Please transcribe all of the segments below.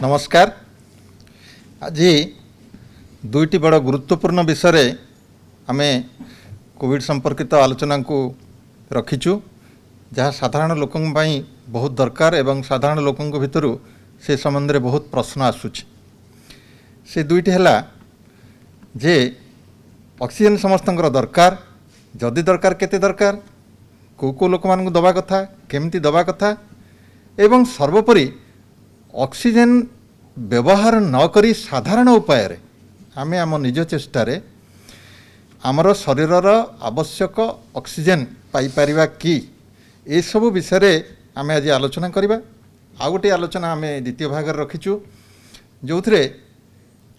नमस्कार। आज दुईटी बड़ गुरुत्वपूर्ण विषय आम कोविड संपर्कित आलोचना को रखीचु जहाँ साधारण लोक बहुत दरकार एवं साधारण लोकों भितर से संबंध में बहुत प्रश्न आसूची। से दुईटी है जे ऑक्सीजन समस्त दरकार, जदि दरकार केते दरकार, को लोक मान दवा कथा, केमती दवा कथा एवं सर्वोपरि ऑक्सीजन व्यवहार न करी साधारण उपाय रे आमे आम निज चेष्टार आमर शरीरर आवश्यक ऑक्सीजन पाई परिबा कि ए सब विषय आमे आज आलोचना करबा। आ गोटे आलोचना आमे द्वितीय भाग रखीचु जो थे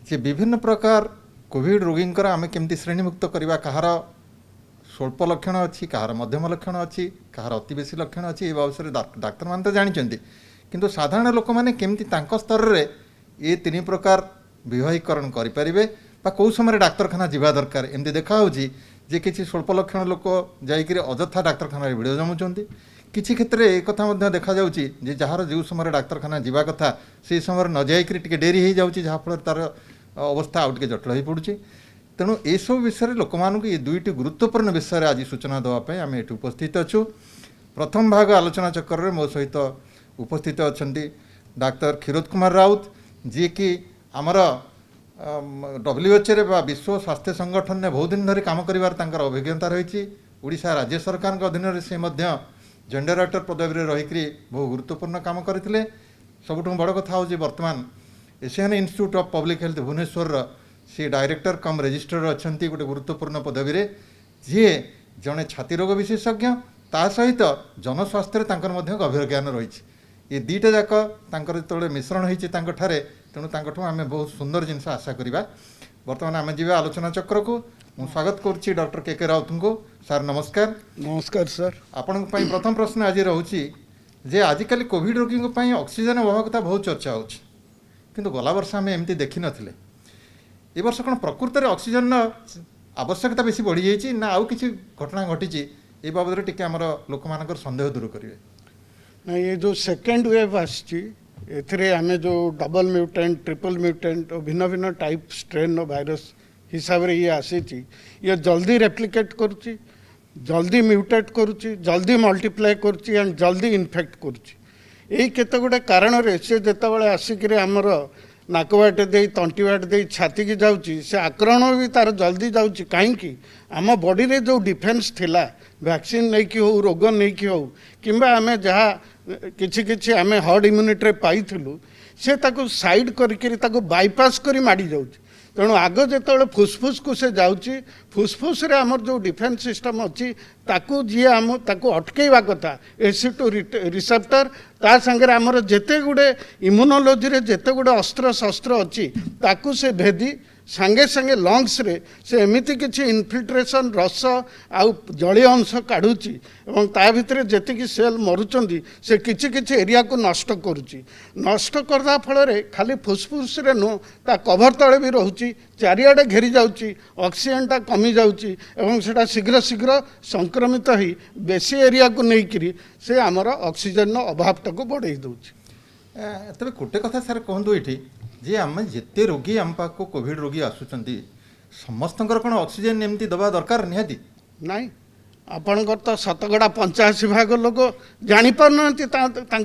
जे विभिन्न प्रकार कोविड रोगींकर आमे केमती श्रेणीमुक्त करबा, कहार स्वल्प लक्षण अच्छी, कहार मध्यम लक्षण अच्छी, कहार अति बेसी लक्षण अच्छी, ए अवसर डाक्तर मान तो जानते किंतु साधारण लोक मैंने केमती तांको स्तर रे ये तीन प्रकार विवाहीकरण करें कौ समय डाक्तरखाना जावा दरकार। एमती देखा जे किसी स्वल्प लक्षण लोक जाकर अजथा डाक्तरखाना भिड़ जमुंट, किसी क्षेत्र में एक देखा जे जार जो समय डाक्तरखाना जावा कथा से समय न जाकर टे डेरी हो जाऊँगी जहाँफल तार अवस्था आउ टे जटिल हो पड़ुची। तेणु ये सब विषय लोक मानक ये दुईटी गुरुत्वपूर्ण विषय आज सूचना देवाई आम ये उपस्थित अच्छु। प्रथम भाग आलोचना चक्र में मो सहित उपस्थित अच्छा डाक्तर क्षीरोद कुमार राउत जी कि आमर WHO रे विश्व स्वास्थ्य संगठन ने बहुत दिन धरी काम करिवार तांकर अभिज्ञता रही। ओडिशा राज्य सरकार के अधीन से जेंडर डायरेक्टर पदवी रहीकि बहुत गुरुत्वपूर्ण काम करते। सबुठ बड़ कथा हूँ बर्तमान Asian institute of public health Bhubaneswar सी डायरेक्टर कम रजिस्ट्रार अच्छा गोटे गुरुत्वपूर्ण पदवी रे जी जड़े छाती रोग विशेषज्ञ ता सहित जनस्वास्थ्य गभीर ज्ञान रही। ये दुईटा जाक जो मिश्रण होती तेणु आम बहुत सुंदर जिनस आशा करवा। बर्तमान आम जी आलोचना चक्र को मु स्वागत करुच्ची डॉक्टर के राउत को। सर नमस्कार। नमस्कार सर। आपण प्रथम प्रश्न आज रोचे जे आजिकल कोविड रोगी ऑक्सीजन अभाव कथा बहुत चर्चा हो, किंतु गला वर्ष आम एमती देखी नथिले। ए वर्ष कौन प्रकृत में ऑक्सीजन आवश्यकता बेसी बढ़ी जाइए ना आउ किसी घटना घटी ए बाबद टिके आमर लोक मान सन्देह दूर करेंगे? ना ये जो सेकेंड वेव आसे आम जो डबल म्यूटेंट ट्रिपल म्यूटेंट और भिन्न भिन्न टाइप स्ट्रेन वायरस हिसाब रे ये आसी ये जल्दी रेप्लिकेट करुच्ची, जल्दी म्यूटेट करुच्ची, जल्दी मल्टीप्लाई करुच्ची एंड जल्दी इन्फेक्ट करुच्ची। यही केते गुडे कारण से जितेबाला आसिक आमर नाकवाटे दे तंटी बाट दे छाती की जाऊँगी से आक्रमण भी तार जल्दी जाऊँगी कहीं आम बॉडी रे जो डिफेन्स थिला वैक्सीन नहीं कि हो रोग नहीं कि हो किंबा आम जहाँ किछि आम हर्ड इम्यूनिटी पाइलु से ताको साइड करके बाईपास करी माड़ी जाऊँगी। तेणु आग जो फुसफुस को से जाऊँगी फुसफुस रे आमर जो डिफेन्स सिस्टम अच्छी ताकू जी आम ताकू अटकेवा कथा AC2 रिसेप्टर ता संगे आमर जेते गुड़े इम्यूनोलोजी रे जेते गुड़े अस्त्र शस्त्र अच्छी ताकू से भेदी सांगे सांगे लंग्स रे से एमिति किछि इनफिल्ट्रेशन रस आउ जलीय अंश काढ़ुची एवं ता भितर जेतिकी सेल मरुचंदी से किछि किछि एरिया को नष्ट करुची। नष्ट करदा फल रे खाली फुसफुस रे नो ता कभर तळे भी रहूची, चारिआडे घेरी जाउची, ऑक्सीजन ता कमी जाउची एवं सेटा शीघ्र शीघ्र संक्रमित ही बेसी एरिया को नेइकरी से आमर ऑक्सीजन नो अभावटा को बढ़ाई दउची। तबे गोटे कथा सर कहतु ये जे आम जिते रोगी आम पाक कोविड रोगी आसुचंती समस्त कौन ऑक्सीजन एमती दबा दरकार निहाती नाई। आपणकर तो 85% लोक जापार ना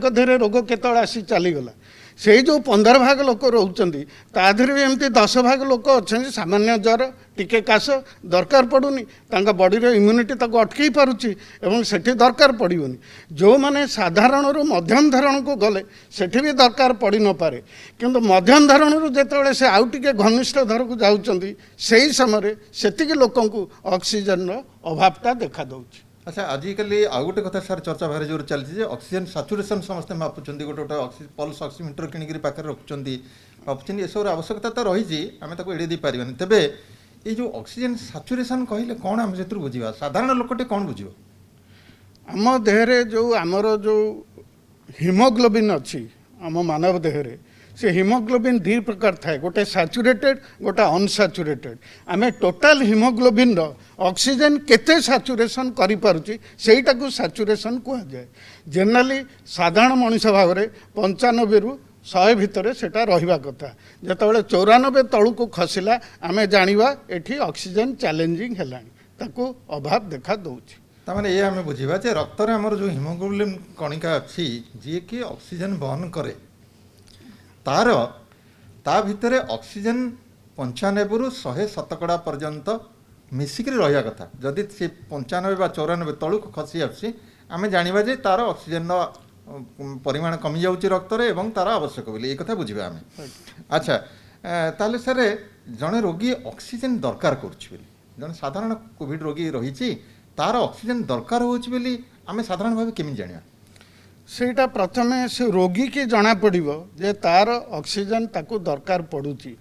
देहरे रोग केतल आसी चलीगला से जो 15% लोक रोचंती ता देहरे भी एमती 10% लोक अच्छा सामान्य ज्वर टिके काश दरकार पड़ूनी बॉडी रे इम्यूनिटी ताको अटकई पारुची एवं सेठी दरकार पड़ोनी। जो माने साधारण रु मध्यम धरण को गले सेठी भी दरकार पड़ न पारे किंतु मध्यम धरण रु जेतेबेले से आउ टिके घनिष्ठ धर को जाउचंती सेही समय सेतिके लोकन को ऑक्सीजन रो अभावता देखा दउची। अच्छा आजिकल आउ गोटे कथा सर चर्चा भारी जोर चलती ऑक्सीजन सैचुरेशन समस्त मापुंट गोटे गोटे पल्स ऑक्सीमीटर किणिक पाखे रखुंट मापुंट ये सब आवश्यकता तो रही आम एड़े दी पार्बानी। तेबे ये जो ऑक्सीजन सैचुरेशन कहले कौन आम से बुझा साधारण लोकटे कौन बुझ आम देहरे जो आमर जो हिमोग्लोबिन अच्छी आम मानव देहरे से हिमोग्लोबिन दुई प्रकार थाए गोटे सैचुरेटेड गोटे अनसैचुरेटेड आम टोटाल हिमोग्लोबिन ऑक्सीजन केते सैचुरेशन करि पारुची सेटा को सैचुरेशन कह जाए। जनरली साधारण मनुष्य भाव में 95 रु 100 भितर सेटा रहिबा कथा जेतेबेले 94 तळुको खसिला आमे जानिबा एठी ऑक्सीजन चैलेंजिंग हेलानी ताको अभाव देखा दउछि तामाने ये आमे बुझिबा जे रक्त रे हमर जो हिमोग्लोबिन कणिका अछि जे कि ऑक्सीजन वहन करे तार ता भितरे ऑक्सीजन 95 रु 100 शतकड़ा पर्यंत मिसिकरी रहिया कथा जदि से 95 बा 94 तळुको खसी आछि आमे जानिबा जे तार ऑक्सीजन परिमाण कमी जाउछि रक्त रे एवं तार आवश्यक बोली ए कथा बुझिबा आमे अच्छा ताले सर जने रोगी ऑक्सीजन दरकार करछि बोली जने साधारण कोविड रोगी रहिछि तार ऑक्सीजन दरकार होछि बोली आमे साधारण भाबे केमि जानिया सेटा प्रथमे से रोगी के जना पड़िबो जे तार ऑक्सीजन ताको दरकार पड़ुछि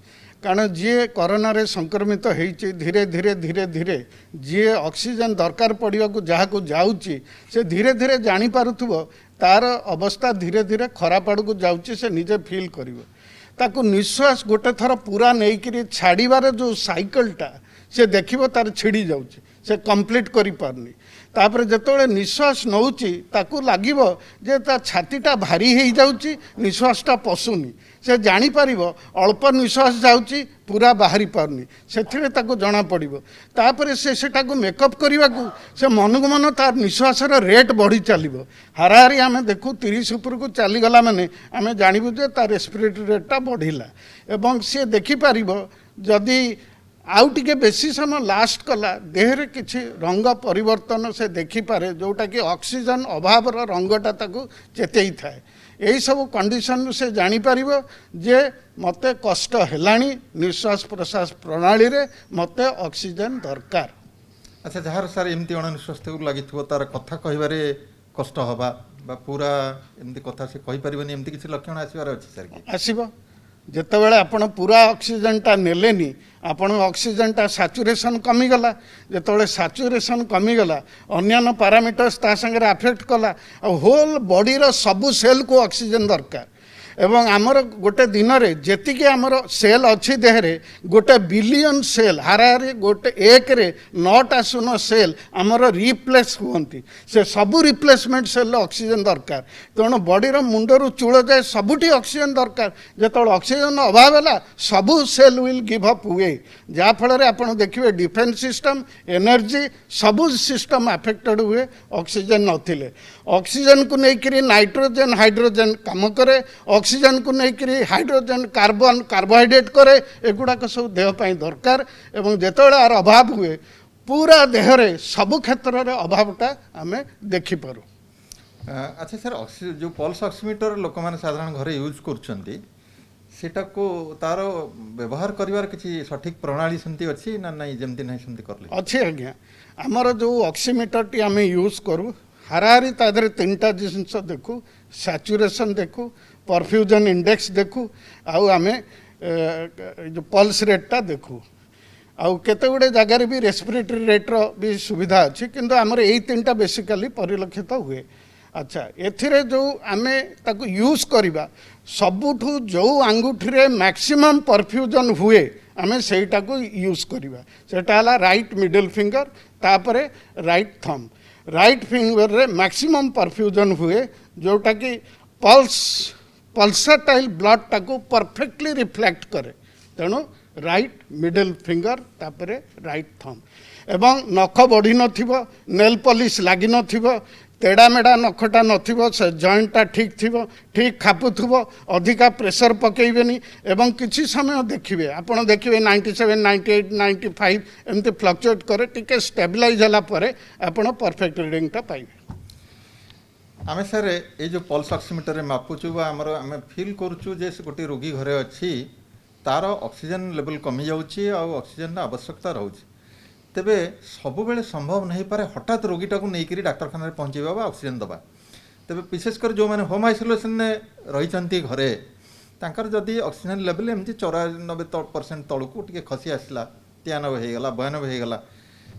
कारण जी कोरोना रे संक्रमित होइछि धीरे धीरे धीरे धीरे जी ऑक्सीजन दरकार पड़िबा को जहा को जाउछि से धीरे धीरे जानि पारुथबो तार अवस्था धीरे धीरे खराब आड़ को जाउछि से निजे फील करिवो ताको निश्वास गोटे थर पूरा नेइकरी छाड़ीबार जो साइकिलटा से देखिबो तार छिड़ी जाउछि से कंप्लीट करि पारनी तापर जेतोले निश्वास नउछि ताको लागिबो जे ता छातीटा भारी हेइ जाउछि निश्वासटा पसुनी से जानि पारिबो अल्प निश्वास जाउछि पूरा बाहरी पारनी सेथिरे ताको जणा पड़िबो तापर से सेटाको मेकअप करिवाकू से मनकु मन तार निश्वासर रेट बढ़ी चलिबो हाराहारी आमे देखू 30 ऊपर को चली गला माने आमे जानिबु जे तार रेस्पिरेटरी रेटटा बढ़िला एवं से देखि पारिबो जदि आउ टिके बेसी समय लास्ट कला देहरे किछि रंग परिवर्तन से देखिपारे जोटा कि ऑक्सीजन अभावर रंगटा ताको चेतई थाए यही सब कंडीशन से जानी पारिबो जे मते कष्ट हेलानी निश्वास प्रश्वास प्रणाली रे मते ऑक्सीजन दरकार अच्छा जहार सर एमती अणनिश्वास लगिथिबो तार कथा कहिबारे कष्ट हबा बा पूरा एमती कथा से कहि परिबनी एमती किछि लक्षण आसीबार अछि सर की आसीबो जेतेबेले आपण पूरा ऑक्सीजनटा नेलेनी आपण ऑक्सीजनटा सैचुरेशन कमीगला जेतेबेले सैचुरेशन कमीगला अन्यान्य पैरामीटर्स ता संगे अफेक्ट कला होल बॉडीर सबु सेल को ऑक्सीजन दरकार एवं आमर गोटे दिन रे जेतिके आमर सेल अच्छी देहरे गोटे बिलियन सेल हाराहारी गोटे एक रे 9टा आसुन सेल आमर रिप्लेस हुअंती से सबु रिप्लेसमेंट सेल ऑक्सीजन दरकार तेणु बॉडीर मुंडरू चूल जाए सबुठी ऑक्सीजन दरकार जेतेबेले ऑक्सीजन अभाव है सबु सेल विल गिव अप हुए जहाँ फल आपड़ देखिए डिफेन्स सिस्टम एनर्जी सबु सिस्टम अफेक्टेड हुए ऑक्सीजन नथिले ऑक्सीजन को लेकर नाइट्रोजन हाइड्रोजन काम करे ऑक्सीजन को लेकर हाइड्रोजन कार्बन कार्बोहाइड्रेट करे एगुड़ाक सब देहपाई दरकार एवं जेतेबेले आर अभाव हुए पूरा देहरे सबु क्षेत्र में अभावटा आम देखिपारू अच्छा सर जो पल्स ऑक्सीमीटर लोक मैंने साधारण घरे यूज कर सेटा को तार व्यवहार करिवार किसी सठिक प्रणाली सेमती अच्छी ना नहीं जमती नहीं सेमती करले अच्छे आज्ञा आमर जो ऑक्सीमीटर टी आम यूज करूँ हाराहारी तादरे 3टा जिनस देखू सैचुरेशन देखू परफ्यूजन इंडेक्स देखू आउ आमे जो पल्स रेटटा देखू आउ केते गुडे जगार भी रेस्पिरेटरी रेट्र भी सुविधा अच्छी किंतु आमर यही 3टा बेसिकली परिलक्षित हुए अच्छा एथिरे जो आमे ताको यूज करिबा सबुठू जो आंगुठी रे मैक्सिमम परफ्यूजन हुए आमे सेटा को यूज करिबा सेटा हला राइट मिडल फिंगर तापरे राइट थंब राइट फिंगर रे मैक्सिमम परफ्यूजन हुए जोटा कि पल्सटाइल ब्लड टाको परफेक्टली रिफ्लेक्ट करे तेणु राइट मिडल फिंगर तापरे राइट थंब एवं नख बढ़ी नथिबो नेल पॉलिश लागी नथिबो तेड़ा मेड़ा नखटा नथिबो से जॉइंटटा ठीक थिबो ठीक खापुथुबो अधिका प्रेशर पकेइबेनी एवं किछि समय देखिबे आपण देखिबे 97 98 95 एमती फ्लक्चुएट करे टिके स्टेबलाइज होला परे आपण परफेक्ट रीडिंगटा पाइबे आमे सर ये जो पल्स ऑक्सीमीटर रे मापुचु बा हमर आमे फील करछु जे गोटे रोगी घरे अछि तार ऑक्सीजन लेवल कमी जाउछि आ ऑक्सीजन आवश्यकता रहउछि तेबे सबु बेले संभव नहीं पारे हठात रोगीटा को नहीं डाक्तरखाना पहुँचेबा बा ऑक्सीजन दबा तेबे विशेषकर जो मैंने होम आइसोलेशन ने रही घरे तांकर जदि ऑक्सीजन लेवल एमती 94% तलू टे खसी आसला 93 होगला 92 होगला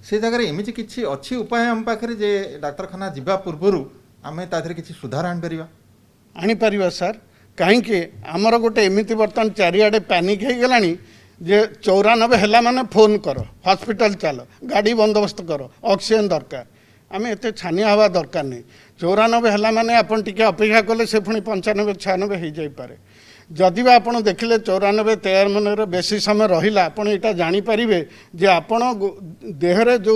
से जगह एमती किसी अच्छी उपाय आम पाखे जे डाक्तरखाना जावा पूर्व आम तादेह किसी सुधार आनीपर सर कहीं आमर गोटे एमती बर्तमान चारिआडे पैनिक हो गलानी जे 94 है माने फोन कर हॉस्पिटल चल गाड़ी बंदोबस्त कर ऑक्सीजन दरकार आम एत छानिया हवा दरकार नहीं 94 है माने आपन टिके अपेक्षा कले से पुणी 95 96 हो जाए जदि बा आपण देखिले 94-93 बेसी समय रहिला आपण एटा जानि परिबे जे आपण देहरे जो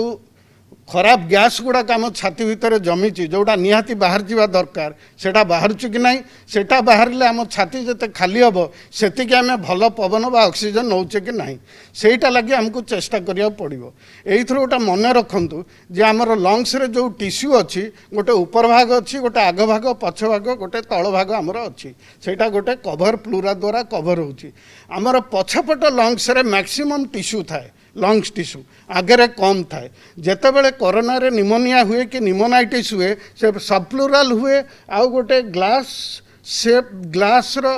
खराब गैस गुड़ाक आम छाती भितर जमीची जोटा निहाती बाहर जावा दरकार सेटा बाहर कि ना सेटा बाहर आम छाती जिते खाली हम से आम भल पवन बा ऑक्सीजन नौचे कि ना सेटा लगे आमको चेष्टा करिया पड़िबो। एइथरो गोटा मन रखंतु जे आमर लंग्स रे जो टिश्यू अच्छी गोटे ऊपर भाग अच्छी गोटे आग भाग पछ भाग गोटे तल भाग आमर अच्छी सेटा गोटे कभर प्लूरा द्वारा कभर होची आमर पछपट लंग्स रे मैक्सिमम टिश्यू थाए लंग्स टिश्यू आगे कम थाए जेतेबेले कोरोना रे निमोनिया हुए कि निमोनाइटिस हुए से सबप्लूराल हुए आउ गोटे ग्लास सेप ग्लास रो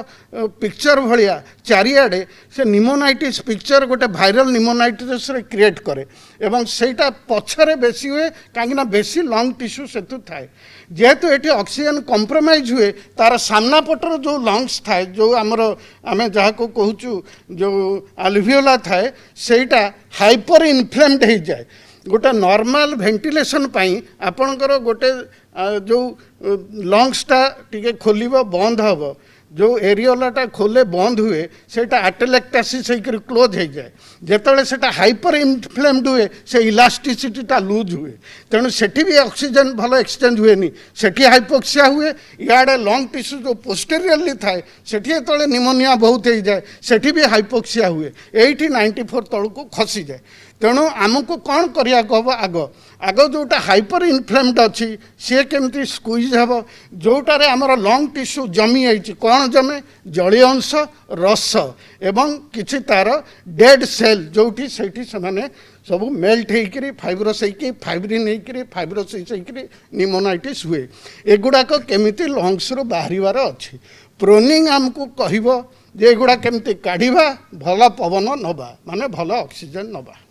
पिक्चर भलिया चारिआडे से निमोनाइटिस पिक्चर गोटे भाइरल निमोनाइटिस रे क्रिएट करे एवं सेटा पछरे बेसी हुए कहीं बेसी लंग टिश्यू सेतु थाए जेहेतु एटी ऑक्सीजन कॉम्प्रोमाइज हुए तार सामना पटर जो लंग्स थाए जो आमर आमे जहाँ को कहूँ जो आल्वियोला थाए सेटा हाइपर इनफ्लेम्ड हो जाए गोटे नॉर्मल वेंटिलेशन पाई आपणकर गोटे जो लंग्सटा टिके खोलिबो बंद हबो जो एरियोलाटा खोले बंद हुए सेटा आटेलेक्टासिस होकर क्लोज हो जाए जेतेबेले सेटा हाइपर इनफ्लेम्ड हुए से इलास्टिसिटीटा लूज हुए तेणु सेठी भी ऑक्सीजन भल एक्सचेंज हुए नहीं सेठी हाइपोक्सिया हुए इआड़े लंग टिश्यू जो पोस्टेरियरली थाए सेठी जेतेबेले निमोनिया बहुत हो जाए सेठी भी हाइपोक्सिया हुए 94 तलू खसी जाए तेणु आमको कौन करिया कहब आग आग जोटा हाइपर इनफ्लेम्ड अच्छी सी केमती स्क्वीज हम जोटारे आमर लंग टिश्यू जमी जाइए कौन जमे जलीय अंश रस एवं किछि तार डेड सेल जोटी सेठी से सब मेल्ट होकर फाइब्रोस होकर फाइब्रिन होकर फाइब्रोसिस होकर निमोनाइटिस हुए एगुड़ाक केमिति लंग्स रो बाहर अच्छी प्रोनिंग आमको कहब जे एगुड़ा केमिति काढ़ा भल पवन नवा माने भल ऑक्सीजन नवा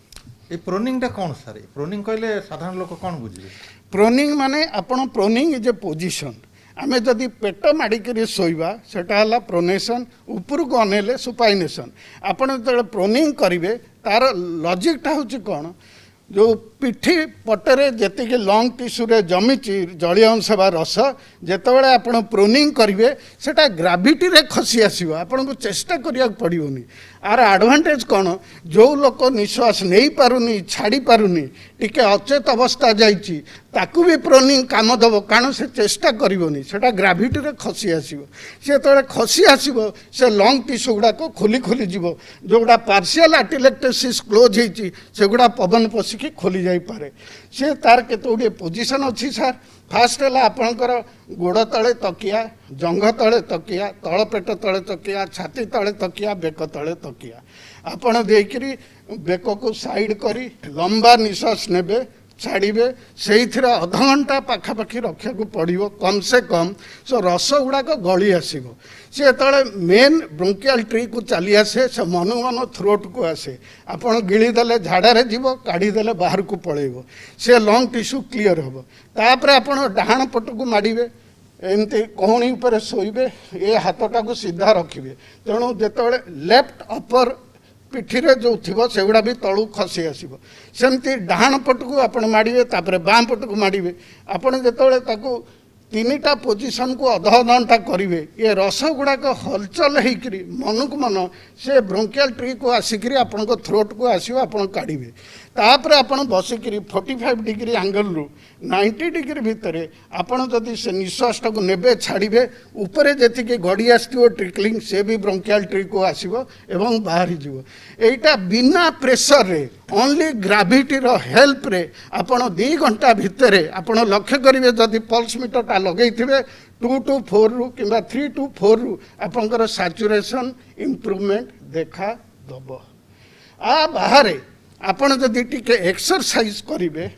ये प्रोनिंगटा कौन सर प्रोनिंग कहले साधारण लोक कौन बुझे प्रोनिंग माने आपण प्रोनिंग इज ए पोजिशन आमे जदि पेट माड़िक शोवा सेटा हला प्रोनेशन ऊपर को अनेले सुपाइनेशन आपण जो प्रोनिंग करेंगे तार लॉजिकटा हूँ कौन जो पिठी पटरे जी लंग टिश्यू जमीची जलीय अंश बा रस जितेबाला आप प्रोनिंग करेंगे सेटा ग्राविटी रे खसी आसो आपन को चेष्टा करिया पड़ोनी आर एडवांटेज कौन जो लोक निश्वास नहीं पारुनी छाड़ी पारुनी टिके अचेत अवस्था जाइए ताकू भी प्रोनिंग काम दब कारण से चेष्टा करनी सेटा ग्राविटी रे खसी आसो सी जो खसी आसो से लंग टिश्यू गुड़ाक खोली खोली जीव जोड़ा पार्शियल आर्टिलेक्टेसिस क्लोज होती से गुड़ा पवन पशिकी खोली जाई पारे से तार केते गुड़े पोजिशन अच्छी सार फास्ट है आपणकर गोड़ तले तकिया जंघ तले तकिया तल पेट तले तकिया छाती तले तकिया बेक तले तकिया आपण देकरी बेक को साइड करी लंबा निश्वास नेबे छाड़े से अध घंटा पाखापाखि रखा पड़ो कम से कम सो रस गुड़ाक गली आसो सी जो मेन ब्रोंकियल ट्री को चली आसे से मन मन थ्रोट को आसे आपड़ गिड़ीदे झाड़े जीव काढ़ीदे बाहर को पलैब से लंग टिश्यू क्लीयर हम तापर आप डाहाण पट को माड़े एमती कहणी उपर शोबे ये हाथटा को सीधा रखिए तेणु जिते लेफ्ट अपर पिठी रे जो थी से गुड़ा भी तलू खसी आसो सेमती डाहाण पट को आप माड़े तापर बाँ पट को माड़े आपड़ जो तीन टा पोजिशन को अध घंटा करेंगे ये रस गुड़ाक हलचल होकर मन को मन से ब्रोंकियल ट्री को आसिक आपण थ्रोट को आसो आप काढ़े तापर आप बसिक 45 डिग्री एंगल रु 90 डिग्री भितर आपड़ जदि से निश्वास को नेबे छाड़े उपरे जी गड़ी आसो ट्रिकलिंग से भी ब्रोंकियल ट्री को आसो एवं बाहरी जीव एटा बिना प्रेशर रे ओनली ग्राविटी रो हेल्प रे आपण 2 घंटा भितर आपण लक्ष्य करेंगे जदि पल्स मीटरटा लगे 2 to 4 रु कि 3 to 4 रु आपंकर सैचुरेशन इम्प्रूवमेंट देखा दब आ बाहर आपण जदि टिके एक्सरसाइज करेंगे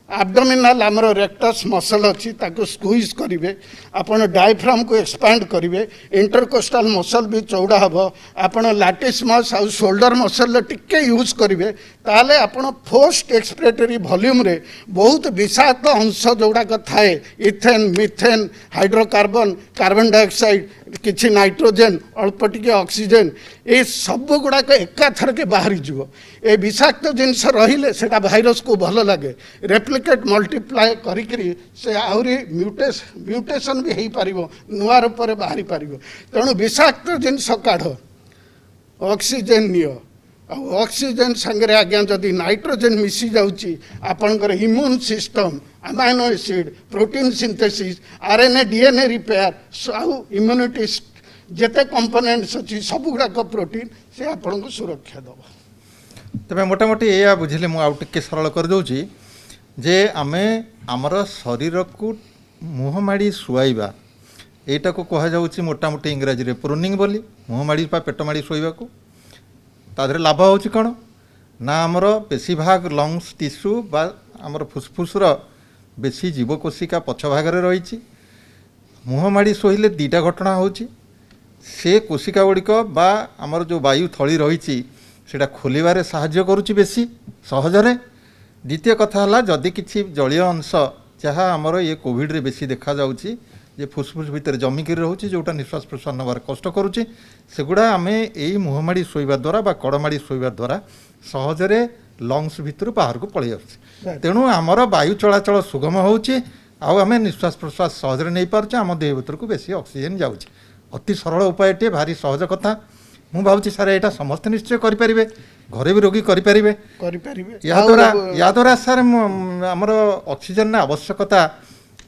एब्डोमिनल आमर रेक्टस मसल अच्छी ताको स्क्वीज करेंगे आपण डायफ्राम को एक्सपैंड करेंगे इंटरकोस्टल मसल भी चौड़ा हम आपण लैटिस मस आउ शोल्डर मसल टिके यूज करेंगे ताले आपण फोर्स्ट एक्सपिरेटरी वॉल्यूम रे बहुत विषाक्त अंश जोड़ाक थाए ethane methane hydrocarbon carbon dioxide किसी नाइट्रोजेन अल्प टिके ऑक्सीजन ये सब गुड़ाक एकाथरके बाहरी जीव ए विषाक्त जिनस रहिले सेटा भाइरस को भल लगे रेप्लिकेट मल्टीप्लाए करी से आहरी म्यूटेशन भी हो पार नुआ रूप में बाहरी पार तेणु विषाक्त जिनस काढ़ ऑक्सीजन नियो ऑक्सीजन संगे आज्ञा जदि नाइट्रोजेन मिसी जाउची आपनकर immune system amino acid protein synthesis RNA DNA repair आउ इम्यूनिटी जेते कंपोनेंट्स अच्छी सब गुड़ाक प्रोटीन से आपन को सुरक्षा दब तेज मोटामोटी या बुझे मुझे आउ टे सरल कर दूची जे आमे आमर शरीर को मुँह माड़ी शुआइबा एटा को कह जाउची मोटामोटी इंग्राजी रे प्रूनिंग बोली मुँह माड़ी पेट माड़ी शुआइबा को तादरे लाभ होची कौन ना आमर बेसी भाग लंग्स टिश्यू बा आमर फुसफुसर बेसी जीवकोशिका पछ भागरे रही मुँह माड़ी शोइले दीटा घटना होची से कोशिका गुड़िक बा आमर जो वायु थली रही सेटा खोलिबारे साहाय्य करुची बेसी सहजरे द्वितीय कथा है जदि किसी जलीय अंश जहाँ आमर ये कोविड रे बेसी देखा जाउची जे फुसफुस भितर जमिकी रोचे जोटा निश्वास प्रश्वास नबार कष्ट करुचे सेगुड़ा आम यही मुहमाड़ी शोवा द्वारा बा कड़माड़ी शोवा द्वारा सहजरे लंग्स भितर बाहर को पलि आसुचे तेणु आमर वायु चलाचल सुगम होउचे आम निश्वास प्रश्वास सहजरे नहीं पार्चे आम देह भीतर को बेसी ऑक्सीजन जाऊँचे अति सरल उपायटे भारी सहज कथा मु भावुची सार यहाँ समस्ते निश्चय करें घरे भी रोगी करें या द्वारा सार आमर ऑक्सीजन आवश्यकता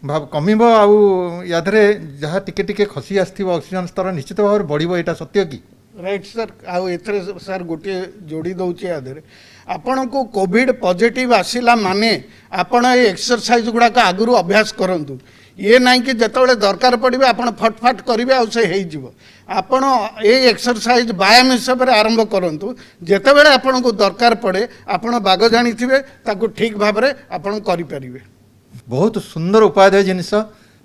भाव कमिब आधे जहाँ टिके टिके खसी आसथिबो ऑक्सीजन स्तर निश्चित भाव बढ़िबो एटा सत्य कि राइट सर आउ एथरे सर गोटे जोड़ी दउची आधे आपण को कोविड पॉजिटिव आसिला माने आपण ए एक्सरसाइज गुड़ाक आगुरु अभ्यास करंतु ये नहीं कि जिते दरकार पड़े आपण फटफाट करेंगे आउ से हो आपण ए एक्सरसाइज व्यायाम हिसाब से आरंभ करूँ जिते आपण को दरकार पड़े आपण बाग जानी ताकू ठीक भाव में आपण करें बहुत सुंदर उपादेय जिनिस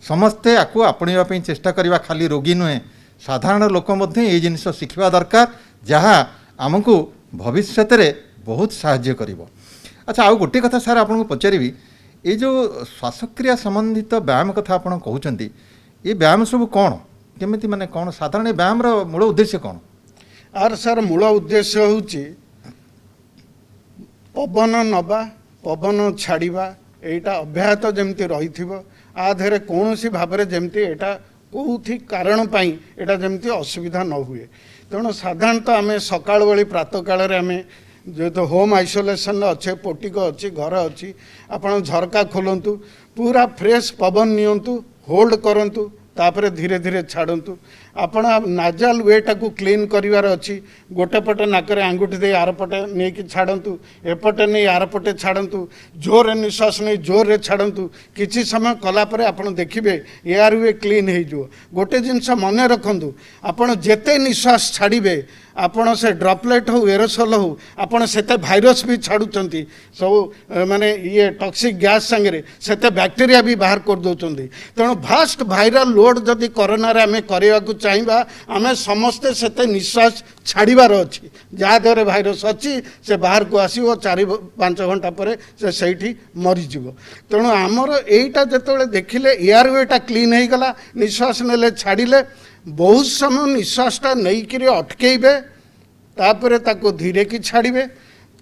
समस्ते आपको आपणा चेष्टा करवा खाली रोगी नुहे साधारण लोक ये जिनिस शिखा दरकार जहाँ आमको भविष्य में बहुत साहाय्य करिवो। अच्छा आउ गोटे कथा सार आपको पचारि ये जो श्वासक्रिया संबंधित व्यायाम कथा आप कहते ये व्यायाम सब कौन केमिति माने कौन साधारण व्यायाम मूल उद्देश्य कौन आर सर मूल उद्देश्य हूँ पवन नवा पवन छाड़ा एटा अभ्याहत जमती रही आधे कौन सी भाव में जमती एटा कौथि कारण पाई एटा जमती असुविधा न हुए तेणु साधारणतः आम सकाल बेली प्रातः काल आम जेहेतु होम आइसोलेशन अच्छे पोटिक अच्छी घर अच्छी आपण झरका खोलतु पूरा फ्रेश पवन नियंतु होल्ड करंतु तापर धीरे धीरे छाड़तु आपण नाजाल वेटा को क्लीन करिवार अच्छी गोटे पटे नाकरे आंगुठी दे आर पटे नहीं कि छाड़तु एपटे नहीं आर पटे छाड़तु जोर निश्वास नहीं जोर रे छाड़तु किछि समय कलापर आपण देखिबे एआर वे क्लीन हो गोटे जिनस मन रखंतु आपण जेते निश्वास छाड़िबे आपण से ड्रपलेट हो एरोसोल हो आपण सेते भाइरस भी छाड़ुचंती सब माने ये टॉक्सिक गैस संगे सेते बैक्टीरिया भी बाहर कर दउचंती तेणु फास्ट भाइरल लोड जदि कोरोना रे आमे करिया को चाहिबा आमे समस्ते सेते निश्वास छाड़ीबार अछि जहाँ देहरे भाइरस अच्छी से बाहर को आसीबो 4-5 घंटा पर से सहीठी मरी जीवो तेणु आमर एटा जेतबेले देखिले एआर वेटा क्लीन हो गला निश्वास नेले छाड़िले बहुत समय निश्वासटा नहीं कि अटकेबे तापरे ताको धीरे की छाड़िबे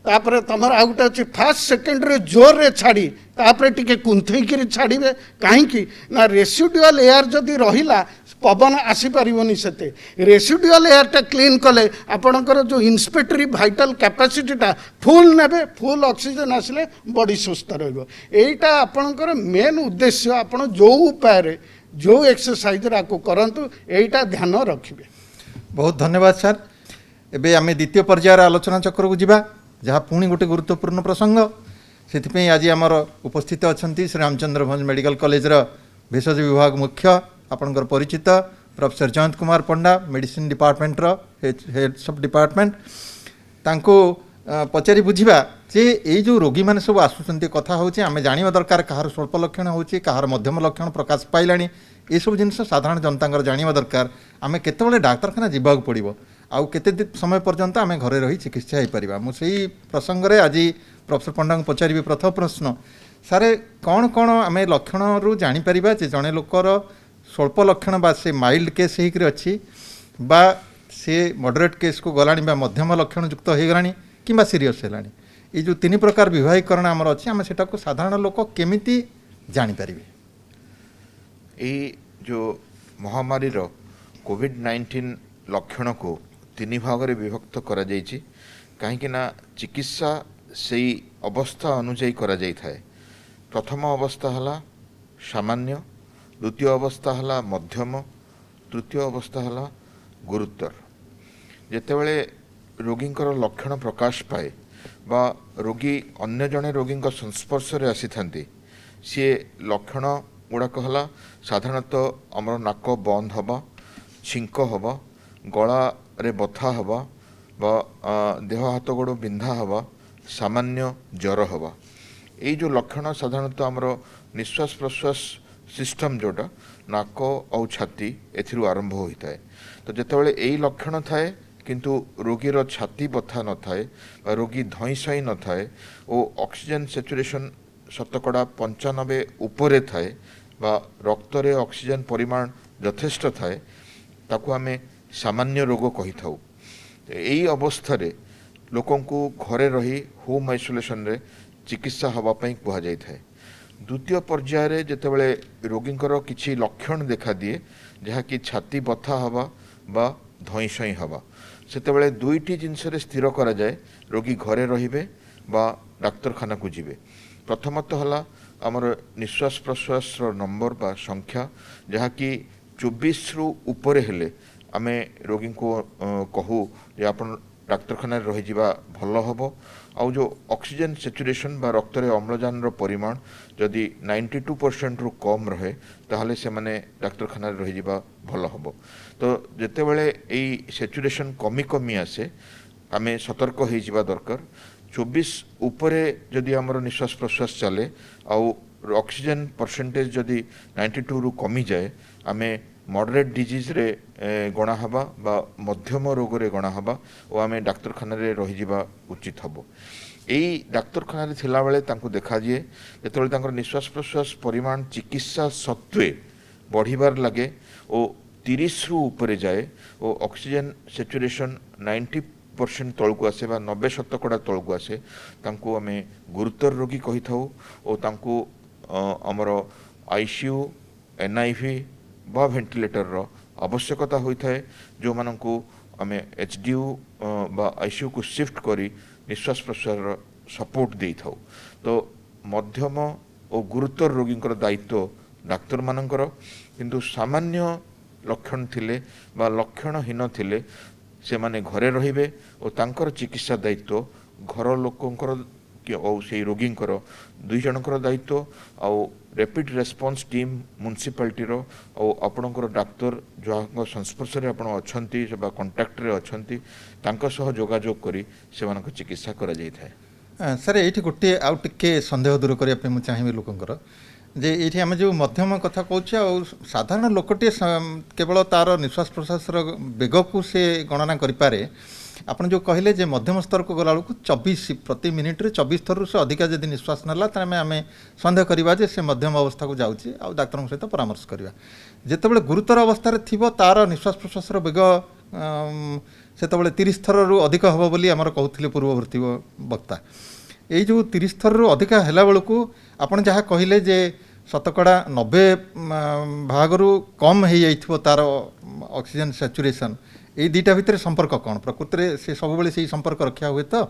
तापरे तमर आ गोटे अच्छी फास्ट सेकेंड रे जोर रे छाड़ी तापरे टिके कुंथई कि छाड़िबे कहीं ना रेसिडुअल एयर जदि रहिला पवन आसी पारिबनी सेते रेसिडुअल एयरटा क्लीन कले आपणकर जो इंस्पेक्टरी भाइटल कैपेसिटीटा फुल नेबे फुल ऑक्सीजन आसिले बॉडी सुस्थ रहइबो एटा आपणकर मेन उद्देश्य आपण जो उपाय रे जो एक्सरसाइज आपको करंतु एटा ध्यान रखिबे। बहुत धन्यवाद सर एबे आमे द्वितीय पर्यायर आलोचना चक्र को जिबा जहाँ पुणी गोटे गुरुत्वपूर्ण प्रसंग से आज आमर उपस्थित अच्छा श्री रामचंद्र भंज मेडिकल कॉलेज भेषज विभाग मुख्य आपणकर परिचित professor Jayant Kumar Panda medicine department heads of department तांको पचारि बुझा जे ये जो रोगी मैंने सब आसुँच कथा होची आमे जानिबा दरकार कहार स्वल्प लक्षण होची कहार मध्यम लक्षण प्रकाश पाइलानी ये सब जिनस साधारण जनता जानिबा दरकार आमे केतेबेले डाक्तरखाना जीवाक पड़िबो आउ केते समय पर्यंत आमे घरे रही चिकित्सा हो पारिबा मु सेही प्रसंग रे आज प्रोफेसर पंडा को पचारि प्रथम प्रश्न सारे कौन कौन आमे लक्षण रु जानि परिबा जे जणे लोकर स्वल्प लक्षण बा से माइल्ड केस होकर अच्छी बा से मॉडरेट केस को गलानी बा मध्यम लक्षण युक्त हो गलानी कि सीरीयस है ये जो तीन प्रकार विवाहीकरण आमर अच्छी आम सेटा को साधारण लोक केमिति जानीपारे ये जो महामारी कोविड-19 लक्षण को तीन भाग में विभक्त करा जाइछि कहीं ना चिकित्सा से अवस्था अनुजाई करा जाई थाए। प्रथम अवस्था हला सामान्य, द्वितीय अवस्था हला मध्यम, तृतीय अवस्था हला गुरुतर। जेतेबेले रोगींकर लक्षण प्रकाश पाए बा रोगी अन्य जड़े रोगी संस्पर्श रे आसी थांती सी लक्षण गुड़ाक हला साधारणतः आमर नाक बंद हवा, छिंक हवा, गला रे बथा हवा बा देह हाथ गोड़ बिंधा हवा, सामान्य ज्वर हवा। ये जो लक्षण साधारणतः आमर निश्वास प्रश्वास सिस्टम जोटा नाक और छाती एथिरु आरंभ होता है। तो जितेबाला यही लक्षण थाए किंतु रोगीर छाती बथा न थाए बा रोगी धई सई न थाए और ऑक्सीजन सैचुरेशन शतकड़ा 95 उपरे थाए बा रक्त रे ऑक्सीजन परिमाण यथेष्ट थाए ताकू आमे सामान्य रोग कही थाउ। यही अवस्था रे लोकों को घरे रही होम आइसोलेशन रे चिकित्सा हवा पई कुहा जाय थाए। द्वितीय पर्याय रे जेतेबेले रोगींकर किछि लक्षण देखा दिए जहा कि छाती बथा हवा बा धई सई हवा सेतेबेले दुईटी जिनस रे स्थिर करा जाए रोगी घरे रहिबे बा डाक्तरखाना को जिबे। प्रथमतः हला आमर निश्वास प्रश्वास नंबर बा संख्या जहा कि 24 रु ऊपर हेले आमे रोगी को कहू जे आपण डाक्तरखाना रही जावा भल हम आउ जो ऑक्सीजन सैचुरेशन बा रक्त रे अम्लजान रो परिमाण जदि 92% रु कम रहे ताहले से माने डाक्तरखाना रही जावा भल हम। तो जेतेबेले एई सैचुरेशन कमी कमी आसे आमे सतर्क हो जावा दरकार। 24 उपरे जदि आमर निश्वास प्रश्वास चले आउ ऑक्सीजन परसेंटेज जदि 92 रु कमी जाए आमे मॉडरेट डिजीज रे गणा हवा बा मध्यम रोग रे गणा हवा और आमे डाक्तरखाना रे रही जावा उचित हबो। एई डाक्तरखाना रे थिला बेले तांको देखा दिए जेतेबेले तांकर निश्वास प्रश्वास परिमाण चिकित्सा सत्वे बढ़िबार लगे और 30 रु ऊपर जाए और ऑक्सीजन सैचुरेशन 90% तलकू आसे बा 90% तलकू आसे तांको आमे गुरुतर रोगी कही थाउ और तांको हमर आईसीयू एनआईवी बा वेंटिलेटर रो आवश्यकता होता है जो मानकू आमे एचडीयू बा आईसीयू को शिफ्ट करी निश्वास प्रश्वास सपोर्ट दे थाउ। तो मध्यम और गुरुतर रोगींकर दायित्व डाक्तर मानकर किंतु सामान्य लक्षण थिले बा लक्षणहीन थिले से माने घरे रहिबे और तांकर चिकित्सा दायित्व घर लोकंकर और से रोगींकर दुई जनकर दायित्व आउ रैपिड रेस्पॉन्स टीम म्युनिसिपालिटी रो और आपणकर डाक्तर जो संस्पर्श रे आपण अछंती बा कांटेक्ट रे अछंती तांका सह जोगाजोग करी से मानक चिकित्सा करा जाय थाए। सर ये गोटे आउ टिके संदेह दूर करने मुझे चाहिए लोकंर जे ये आम जो मध्यम कथा कौचे और साधारण लोकटे केवल तार निश्वास प्रश्वास बेग को से गणना करें आपन जो कहले जे मध्यम स्तर को गला बेलू 24 प्रति मिनिट रे 24 थर से अधिका जदि निश्वास नाला तामे आमे संदेह करवा जे से मध्यम अवस्था को जाउची आ डाक्टर सहित परामर्श करवा। जेतेबेले गुरुतर अवस्था रे थिबो तार निश्वास प्रश्वास बेग सेतेबेले 30 थर रु अधिक हबो बोली हमर कहउथिले पूर्ववर्ती वक्ता। एई जो 30 थर रु अधिक हैला बेलू आपन जहाँ कहले जे शतकड़ा 90 भागरू कम हो जाइथिबो तार ऑक्सीजन सैचुरेशन ये दुईटा भितर संपर्क कौन प्रकृति से सब बेले से संपर्क रखा हुए तो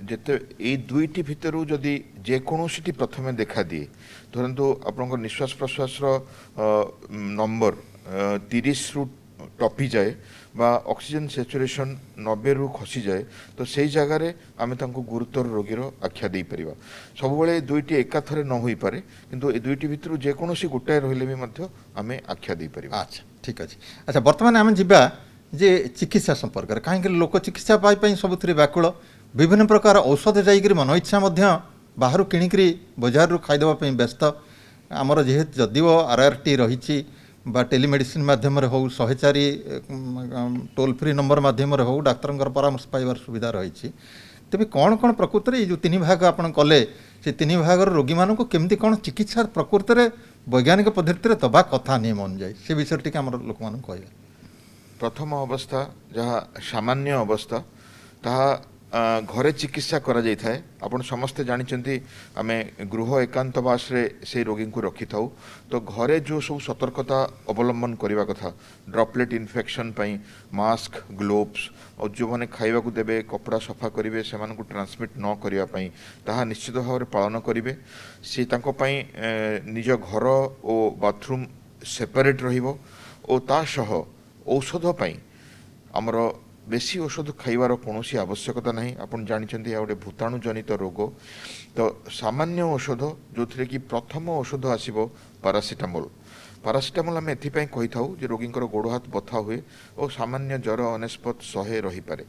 जेते ये दुईटी भितरु जदि जेकोसी प्रथमे देखा दिए धरतु आपन निश्वास प्रश्वास नंबर 30 रु टपी जाए बा ऑक्सीजन सैचुरेशन 90 रु खसी जाए तो से जगार आम गुरुतर रोगीर आख्या दे परिबा। सब बेले दुईटी एकाथरे न होई पारे किंतु ए दुईटी भितरु जेकोसी गोटाए रहिले भी मध्य आमे आख्या दे परिबा। अच्छा ठीक अच्छे। अच्छा बर्तमान आम जा जे चिकित्सा संपर्क कहीं लोक चिकित्सा पाई सबुथिरे व्याकुल विभिन्न प्रकार औषध जाइकरी मन इच्छा बाहर किणिकी बजार खाईदेवाई व्यस्त आमर जेहेतु जदिव आरआरटी रही बा टेलीमेडिसिन माध्यम हो 104 टोल फ्री नंबर माध्यम हो डाक्तर परामर्श पाइबार सुविधा रही तेज कौन कौन प्रकृति जो तीन भाग आप कले से तीन भाग रोगी मानक केमती कौन चिकित्सा प्रकृति ବୈଜ୍ଞାନିକ ପଦ୍ଧତିରେ ଦେବା କଥା ନିୟମ ଅନୁଯାୟୀ ସେ ବିଷୟରେ ଟିକେ ଆମର ଲୋକମାନଙ୍କୁ କହିବା। ପ୍ରଥମ ଅବସ୍ଥା ଯାହା ସାମାନ୍ୟ ଅବସ୍ଥା ତାହା ଘରେ ଚିକିତ୍ସା କରାଯାଇଥାଏ। ଆପଣ ସମସ୍ତେ ଜାଣିଛନ୍ତି ଆମେ ଗୃହ ଏକାନ୍ତବାସରେ ସେଇ ରୋଗୀଙ୍କୁ ରଖିଥାଉ। ତ ଘରେ ଯେଉଁ ସବୁ ସତର୍କତା ଅବଲମ୍ବନ କରିବା କଥା, ଡ୍ରପଲେଟ୍ ଇନଫେକ୍ସନ୍ ପାଇଁ ମାସ୍କ, ଗ୍ଲୋଭ୍ସ, ଆଉ ଯେଉଁମାନେ ଖାଇବାକୁ ଦେବେ କପଡ଼ା ସଫା କରିବେ ସେମାନଙ୍କୁ ଟ୍ରାନ୍ସମିଟ୍ ନ କରିବା ପାଇଁ ତାହା ନିଶ୍ଚିତ ଭାବରେ ପାଳନ କରିବେ। ସେ ତାଙ୍କ ପାଇଁ ନିଜ ଘର ଓ ବାଥରୁମ୍ ସେପାରେଟ୍ ରହିବ ଓ ତା ସହ ଔଷଧ ପାଇଁ ଆମର ବେଶୀ ଔଷଧ ଖାଇବାର କୌଣସି ଆବଶ୍ୟକତା ନାହିଁ। ଆପଣ ଜାଣିଛନ୍ତି ଏହା ଗୋଟେ ଭୂତାଣୁ ଜନିତ ରୋଗ। ତ ସାମାନ୍ୟ ଔଷଧ ଯେଉଁଥିରେ କି ପ୍ରଥମ ଔଷଧ ଆସିବ ପାରାସିଟାମୋଲ୍। ପାରାସିଟାମୋଲ୍ ଆମେ ଏଥିପାଇଁ କହିଥାଉ ଯେ ରୋଗୀଙ୍କର ଗୋଡ଼ ହାତ ବଥା ହୁଏ ଓ ସାମାନ୍ୟ ଜ୍ୱର ଅନେସ୍ପତ 100 ରହିପାରେ।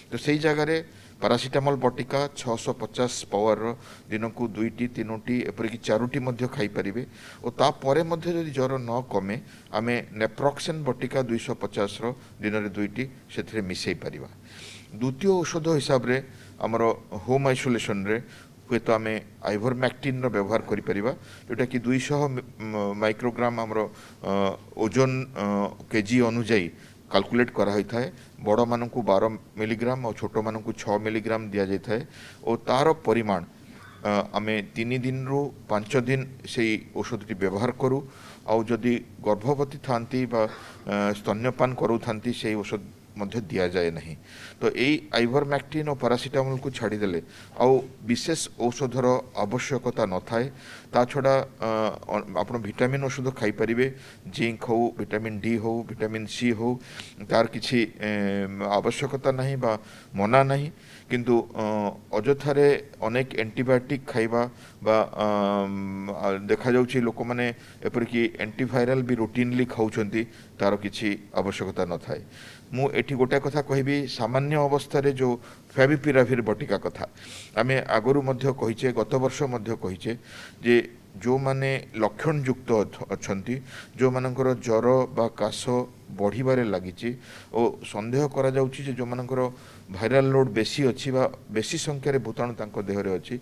ତ ସେଇ ଜାଗାରେ ପାରାସିଟାମୋଲ୍ ବଟିକା 650 ପାୱାରର ଦିନକୁ 2ଟି 3ଟି ଏପରିକି 4ଟି ମଧ୍ୟ ଖାଇପାରିବେ ଓ ତାପରେ ମଧ୍ୟ ଯଦି ଜ୍ୱର ନ କମେ ଆମେ ନେପ୍ରୋକ୍ସେନ୍ ବଟିକା 250ର ଦିନରେ 2ଟି ସେଥିରେ ମିଶାଇ ପାରିବା। ଦ୍ୱିତୀୟ ଔଷଧ ହିସାବରେ ଆମର ହୋମ୍ ଆଇସୋଲେସନ୍ରେ ହୁଏତ ଆମେ ଆଇଭରମ୍ୟାକ୍ଟିନ୍ର ବ୍ୟବହାର କରିପାରିବା, ଯେଉଁଟାକି 200 ମାଇକ୍ରୋଗ୍ରାମ ଆମର ଓଜନ କେଜି ଅନୁଯାୟୀ କାଲକୁଲେଟ୍ କରାହୋଇଥାଏ। ବଡ଼ମାନଙ୍କୁ 12 ମିଲିଗ୍ରାମ ଆଉ ଛୋଟମାନଙ୍କୁ 6 ମିଲିଗ୍ରାମ ଦିଆଯାଇଥାଏ ଓ ତା'ର ପରିମାଣ ଆମେ 3 ଦିନରୁ 5 ଦିନ ସେଇ ଔଷଧଟି ବ୍ୟବହାର କରୁ। ଆଉ ଯଦି ଗର୍ଭବତୀ ଥାଆନ୍ତି ବା ସ୍ତନ୍ୟପାନ କରୁଥାନ୍ତି ସେଇ ଔଷଧ ମଧ୍ୟ ଦିଆଯାଏ ନାହିଁ। ତ ଏଇ ଆଇଭରମ୍ୟାକ୍ଟିନ୍ ଓ ପାରାସିଟାମୋଲ୍କୁ ଛାଡ଼ିଦେଲେ ଆଉ ବିଶେଷ ଔଷଧର ଆବଶ୍ୟକତା ନଥାଏ। ତା ଛଡ଼ା ଆପଣ ଭିଟାମିନ୍ ଔଷଧ ଖାଇପାରିବେ, ଜିଙ୍କ ହେଉ, ଭିଟାମିନ୍ ଡି ହେଉ, ଭିଟାମିନ୍ ସି ହେଉ, ତାର କିଛି ଆବଶ୍ୟକତା ନାହିଁ ବା ମନା ନାହିଁ। କିନ୍ତୁ ଅଯଥାରେ ଅନେକ ଆଣ୍ଟିବାୟୋଟିକ୍ ଖାଇବା ବା ଦେଖାଯାଉଛି ଲୋକମାନେ ଏପରିକି ଆଣ୍ଟିଭାଇରାଲ ବି ରୁଟିନଲି ଖାଉଛନ୍ତି, ତାର କିଛି ଆବଶ୍ୟକତା ନଥାଏ। ମୁଁ ଏଠି ଗୋଟାଏ କଥା କହିବି, ସାମାନ୍ୟ ଅବସ୍ଥାରେ ଯେଉଁ ଫ୍ୟାଭିପିରାଭିର ବଟିକା କଥା ଆମେ ଆଗରୁ ମଧ୍ୟ କହିଛେ, ଗତ ବର୍ଷ ମଧ୍ୟ କହିଛେ ଯେ ଯେଉଁମାନେ ଲକ୍ଷଣଯୁକ୍ତ ଅଛନ୍ତି, ଯେଉଁମାନଙ୍କର ଜ୍ୱର ବା କାଶ ବଢ଼ିବାରେ ଲାଗିଛି ଓ ସନ୍ଦେହ କରାଯାଉଛି ଯେ ଯେଉଁମାନଙ୍କର ଭାଇରାଲ ଲୋଡ୍ ବେଶୀ ଅଛି ବା ବେଶୀ ସଂଖ୍ୟାରେ ଭୂତାଣୁ ତାଙ୍କ ଦେହରେ ଅଛି,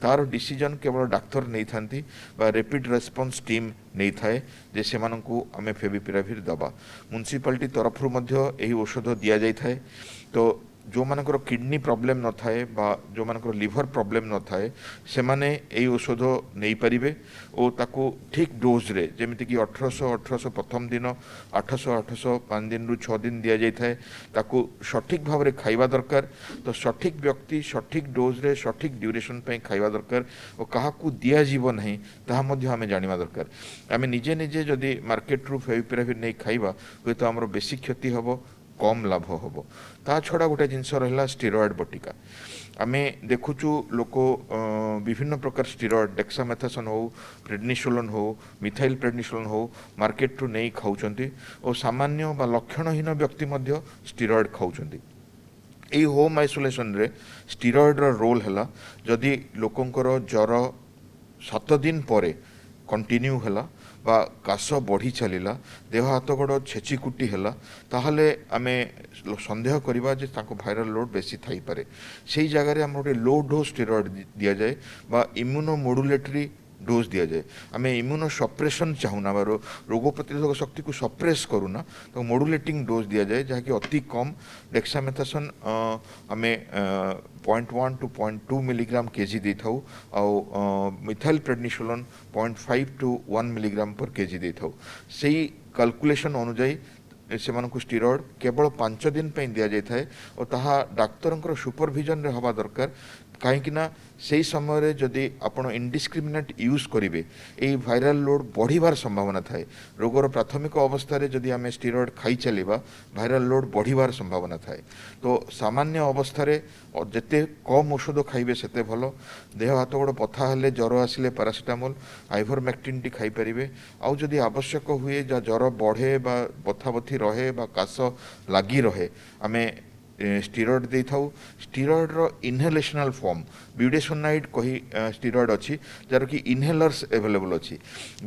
ତାର ଡିସିଜନ୍ କେବଳ ଡାକ୍ତର ନେଇଥାନ୍ତି ବା ରେପିଡ୍ ରେସ୍ପନ୍ସ ଟିମ୍ ନେଇଥାଏ ଯେ ସେମାନଙ୍କୁ ଆମେ ଫେଭିପିରାଭିର ଦେବା। ମ୍ୟୁନିସିପାଲିଟି ତରଫରୁ ମଧ୍ୟ ଏହି ଔଷଧ ଦିଆଯାଇଥାଏ। ତ ଯେଉଁମାନଙ୍କର କିଡ଼ନୀ ପ୍ରୋବ୍ଲେମ୍ ନଥାଏ ବା ଯେଉଁମାନଙ୍କର ଲିଭର ପ୍ରୋବ୍ଲେମ୍ ନଥାଏ ସେମାନେ ଏହି ଔଷଧ ନେଇପାରିବେ ଓ ତାକୁ ଠିକ୍ ଡୋଜ୍ରେ, ଯେମିତିକି 1800 ପ୍ରଥମ ଦିନ, 800 5 ଦିନରୁ 6 ଦିନ ଦିଆଯାଇଥାଏ, ତାକୁ ସଠିକ୍ ଭାବରେ ଖାଇବା ଦରକାର। ତ ସଠିକ୍ ବ୍ୟକ୍ତି ସଠିକ୍ ଡୋଜ୍ରେ ସଠିକ୍ ଡ୍ୟୁରେସନ୍ ପାଇଁ ଖାଇବା ଦରକାର ଓ କାହାକୁ ଦିଆଯିବ ନାହିଁ ତାହା ମଧ୍ୟ ଆମେ ଜାଣିବା ଦରକାର। ଆମେ ନିଜେ ନିଜେ ଯଦି ମାର୍କେଟରୁ ଫେଭିପିରାଭିର ନେଇ ଖାଇବା ହୁଏତ ଆମର ବେଶୀ କ୍ଷତି ହେବ, କମ୍ ଲାଭ ହେବ। ତା ଛଡ଼ା ଗୋଟେ ଜିନିଷ ରହିଲା ଷ୍ଟିରଏଡ୍ ବଟିକା। ଆମେ ଦେଖୁଛୁ ଲୋକ ବିଭିନ୍ନ ପ୍ରକାର ଷ୍ଟିରଏଡ୍, ଡେକ୍ସାମେଥାସୋନ୍ ହେଉ, ପ୍ରେଡନିସୋଲୋନ୍ ହେଉ, ମିଥାଇଲ୍ ପ୍ରେଡନିସୋଲୋନ୍ ହେଉ ମାର୍କେଟରୁ ନେଇ ଖାଉଛନ୍ତି ଓ ସାମାନ୍ୟ ବା ଲକ୍ଷଣହୀନ ବ୍ୟକ୍ତି ମଧ୍ୟ ଷ୍ଟିରଏଡ୍ ଖାଉଛନ୍ତି। ଏଇ ହୋମ୍ ଆଇସୋଲେସନ୍ରେ ଷ୍ଟିରଏଡ୍ର ରୋଲ୍ ହେଲା, ଯଦି ଲୋକଙ୍କର ଜ୍ୱର 7 ଦିନ ପରେ କଣ୍ଟିନ୍ୟୁ ହେଲା ବା କାଶ ବଢ଼ି ଚାଲିଲା, ଦେହ ହାତ ଗୋଡ଼ ଛେଚିକୁଟି ହେଲା, ତାହେଲେ ଆମେ ସନ୍ଦେହ କରିବା ଯେ ତାଙ୍କ ଭାଇରାଲ ଲୋଡ୍ ବେଶୀ ଥାଇପାରେ। ସେଇ ଜାଗାରେ ଆମର ଗୋଟେ ଲୋ ଡୋଜ୍ ଷ୍ଟିରଏଡ୍ ଦିଆଯାଏ ବା ଇମ୍ୟୁନୋ ମଡୁଲେଟରୀ ଡୋଜ୍ ଦିଆଯାଏ। ଆମେ ଇମ୍ୟୁନୋ ସପ୍ରେସନ୍ ଚାହୁଁନା ବା ରୋଗ ପ୍ରତିରୋଧକ ଶକ୍ତିକୁ ସପ୍ରେସ୍ କରୁନା, ତାକୁ ମଡୁଲେଟିଂ ଡୋଜ୍ ଦିଆଯାଏ ଯାହାକି ଅତି କମ୍। ଡେକ୍ସାମେଥାସୋନ୍ ଆମେ 0.1 to 0.2 ମିଲିଗ୍ରାମ କେଜି ଦେଇଥାଉ ଆଉ methyl prednisolone 0.5 to 1 milligram per kg ଦେଇଥାଉ। ସେଇ କାଲକୁଲେସନ୍ ଅନୁଯାୟୀ ସେମାନଙ୍କୁ ଷ୍ଟିରଏଡ୍ କେବଳ 5 ଦିନ ପାଇଁ ଦିଆଯାଇଥାଏ ଓ ତାହା ଡାକ୍ତରଙ୍କର ସୁପରଭିଜନରେ ହେବା ଦରକାର। କାହିଁକି ନା ସେହି ସମୟରେ ଯଦି ଆପଣ ଇନଡିସ୍କ୍ରିମିନେଟ୍ ୟୁଜ୍ କରିବେ ଏହି ଭାଇରାଲ ଲୋଡ୍ ବଢ଼ିବାର ସମ୍ଭାବନା ଥାଏ। ରୋଗର ପ୍ରାଥମିକ ଅବସ୍ଥାରେ ଯଦି ଆମେ ଷ୍ଟିରଏଡ୍ ଖାଇ ଚାଲିବା ଭାଇରାଲ ଲୋଡ୍ ବଢ଼ିବାର ସମ୍ଭାବନା ଥାଏ। ତ ସାମାନ୍ୟ ଅବସ୍ଥାରେ ଯେତେ କମ୍ ଔଷଧ ଖାଇବେ ସେତେ ଭଲ। ଦେହ ହାତ ଗୋଡ଼ ବଥା ହେଲେ, ଜ୍ୱର ଆସିଲେ ପାରାସିଟାମୋଲ୍, ଆଇଭରମ୍ୟାକ୍ଟିନ୍ଟି ଖାଇପାରିବେ। ଆଉ ଯଦି ଆବଶ୍ୟକ ହୁଏ ଯା ଜ୍ୱର ବଢ଼େ ବା ବଥାବଥି ରହେ ବା କାଶ ଲାଗି ରହେ ଆମେ ଷ୍ଟିରଏଡ୍ ଦେଇଥାଉ। ଷ୍ଟିରଏଡ୍ର ଇନହେଲେସନାଲ୍ ଫର୍ମ ବ୍ୟୁଡେସୋନାଇଡ୍ କହି ଷ୍ଟିରଏଡ୍ ଅଛି, ଯାହାର କି ଇନହେଲର୍ସ ଏଭେଲେବଲ୍ ଅଛି।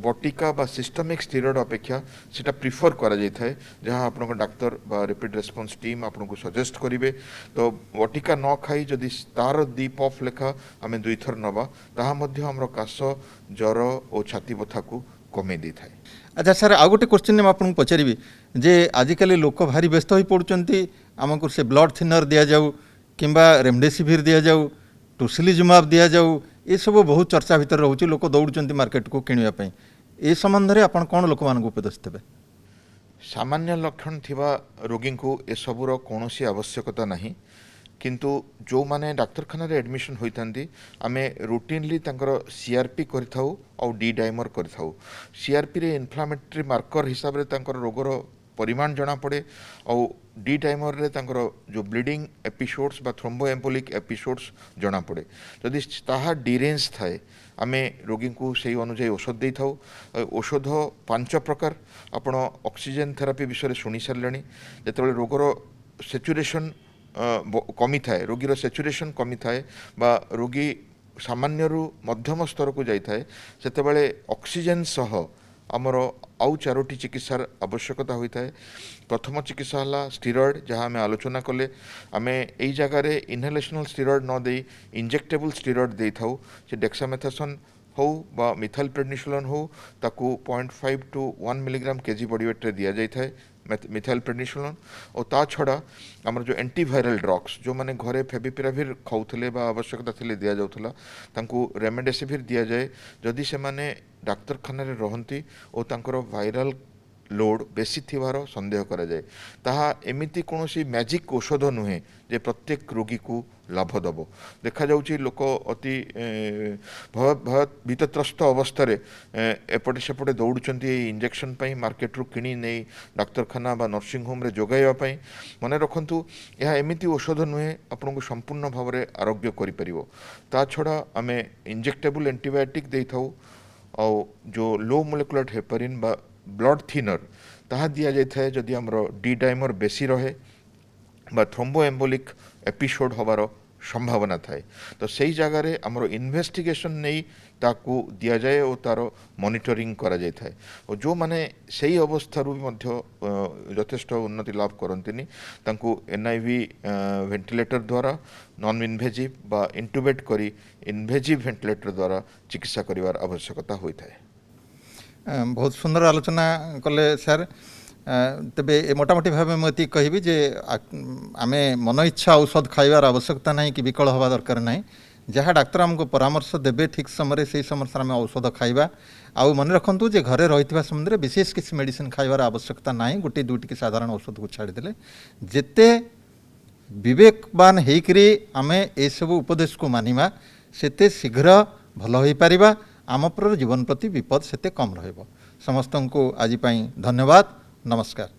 ବଟିକା ବା ସିଷ୍ଟମିକ୍ ଷ୍ଟିରଏଡ୍ ଅପେକ୍ଷା ସେଇଟା ପ୍ରିଫର୍ କରାଯାଇଥାଏ, ଯାହା ଆପଣଙ୍କ ଡାକ୍ତର ବା ରେପିଡ୍ ରେସ୍ପନ୍ସ ଟିମ୍ ଆପଣଙ୍କୁ ସଜେଷ୍ଟ କରିବେ। ତ ବଟିକା ନ ଖାଇ ଯଦି ତାର 2 ପଫ୍ ଲେଖା ଆମେ 2 ଥର ନେବା, ତାହା ମଧ୍ୟ ଆମର କାଶ, ଜ୍ୱର ଓ ଛାତି ବଥାକୁ कमे दी थाए। अच्छा सर आउ गोटे क्वेश्चन मैं आपको पचारि जे आजिकल लोक भारी व्यस्त हो पड़ुंट आमको से ब्लड थिनर दि जाऊ कि रेमडेसिविर दि जाऊ टुसिलिजुमाब दि जाऊ ये सब बहुत चर्चा भितर रोचे लोक दौड़ मार्केट को किणवाई ए संबंध में आप कौन लोक मान उपदेश देवे? सामान्य लक्षण थिबा रोगी को ए सबुर कौन आवश्यकता नहीं, किंतु जो माने डाक्तरखाना रे एडमिशन होइथांती आमे रूटीनली तांकर सीआरपी करिथाउ और डी डाइमर करिथाउ। सीआरपी रे इन्फ्लामेटरी मार्कर हिसाब रे तांकर रोगर परिमाण जना पड़े और डी डाइमर रे तांकर जो ब्लीडिंग एपिसोड्स बा थ्रोम्बो एम्बोलिक एपिसोड्स जना पड़े। जदि ताहा डिरेंज थाए आमे रोगी को सही अनुसार औषध दे थाउ। औषध 5 प्रकार आपण ऑक्सीजन थेरापी विषय शुणी सारे जिते रोगर सेचुरेशन कमी थाए रोगीर सेचुरेशन कमी थाए बा रोगी सामान्य मध्यम स्तर को जाए से ऑक्सीजन सह आमर आउ 4टी चिकित्सार आवश्यकता होता है। प्रथम चिकित्सा है स्टीरॉयड जहाँ आम आलोचना कले आम यही जगार इनहेलेशनल स्टीरॉयड न दे इंजेक्टेबल स्टीरॉयड दे था से डेक्सामेथासोन हो बा मिथाइल प्रेडनिसोलोन हो ताकू 0.5 to 1 milligram KG body weight रे दिया जाए मिथाइल प्रेडनिसोलोन। और ता छड़ा आमर जो एंटीवायरल ड्रग्स जो माने घरे फेविपिराविर खाऊले बा आवश्यकता थिले दिया जाउथला तांकू रेमडेसिविर दिया जाए जदि से माने डाक्तरखाना रे रहंती और तांकर वायरल लोड बेसी थिवार संदेह करा जाए। ताहा एमिति कोनोसी मैजिक औषध नुहे जे प्रत्येक रोगी को लाभ दब। देखा जाउची लोक अति भय भीतत्रस्त अवस्था एपटे सेपटे दौड़ुचंती इंजेक्शन पाई मार्केट रू किणी नहीं डाक्तरखाना बा नर्सिंग होम रे जोगाइबा पाई। मने रखंतु यह एमिति औषध नुहे आपन को संपूर्ण भाव में आरोग्य करि परिबो। ता छड़ा आमे इंजेक्टेबल एंटीबायोटिक दे थाउ और जो लो मोलेकुलर हेपारिन बा ब्लड थिनर ताहा दिया जाए जदि आमर डी डाइमर बेसी रहे बा थ्रोम्बो एम्बोलिक एपिसोड हबार संभावना थाए तो सही जगार आमर इन्वेस्टिगेशन नहीं ताकू दिया जाए और तार मॉनिटरिंग करा जाए थाए। और जो माने सही अवस्था यथेष्ट उन्नति लाभ करंतिनी तांकू एनआईवी वेंटिलेटर द्वारा नॉन इनवेजिव बा इंटुबेट करी इनवेजिव वेंटिलेटर द्वारा चिकित्सा करिवार आवश्यकता होता है। बहुत सुंदर आलोचना कले सर। तेबे मोटामोटी भाव मुझे कहबी जे आमे मन इच्छा औषध खाइबार आवश्यकता नहीं कि विकल हवा दरकार नहीं। जहाँ डाक्तर आमको परामर्श देबे ठीक समय से समय आम औषध खाइबा आउ मन रखु जे घरे रही समय विशेष किसी मेडिसिन खाइबार आवश्यकता नहीं। गोटे दुईटी की साधारण औषध को छाड़देले जेते विवेकवान होकरी आमे ए सब उपदेश को मानिबा सेते शीघ्र भल हो पारिबा। आम पर जीवन प्रति विपद सेते कम रहिबो। समस्त को आज धन्यवाद। नमस्कार।